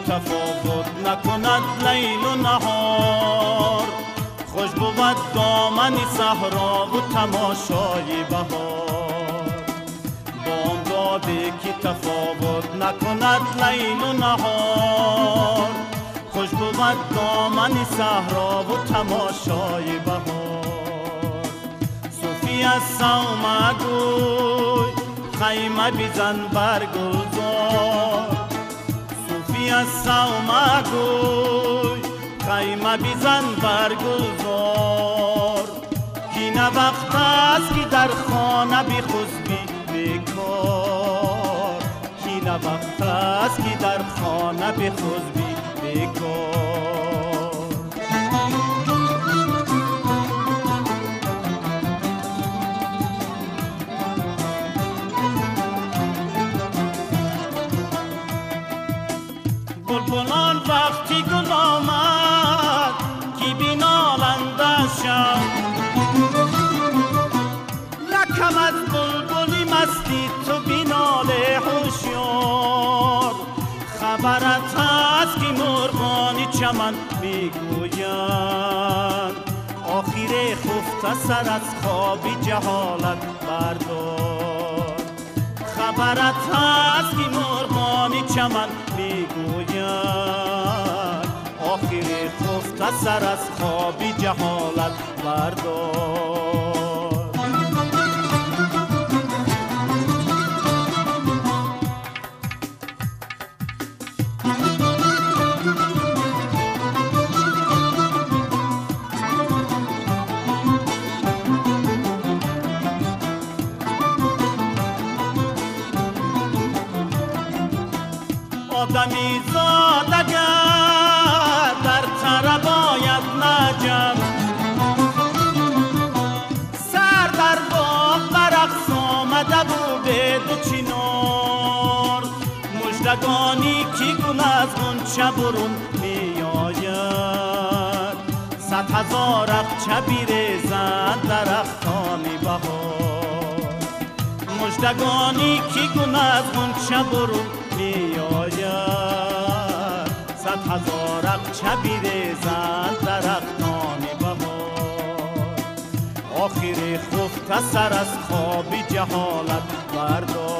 تفاوت نکند لیل و نهار، خوش بود دامن صحرا و تماشای بهار. بامدادی که تفاوت نکند لیل و نهار، خوش بود دامن صحرا و تماشای بهار. صوفی از سوم گوی خیمه بزن بر گلزار، از سوم گوی خیمه بزن بر گلزار. اینه وقت است که در خانه بخسبی بیکار، اینه وقت است که در خانه بخسبی بیکار. بلبلان وقتی گل آمد کی بینالند از شب، لکم از بلبلی مستی تو بیناله هوشیار. خبرت هست که مرغان چمن میگویند آخر خفته سر از خواب جهالت بردار. خبرت هست که مرغان چمن میگویند آخر خفته سر از خواب جهالت بردار. آدمی زاد اگر در طرب آید نجم، سر در باغ برقص آمده بود دو چنار. مژدگانی که گل از غنچه برون می آید، 100,000 اقچه بیریزد درختان بهار. مژدگانی که گل از غنچه برون می آید، 100,000 اقچه بیریزد درختان بهار. آخر خفته سر از خواب جهالت بردار.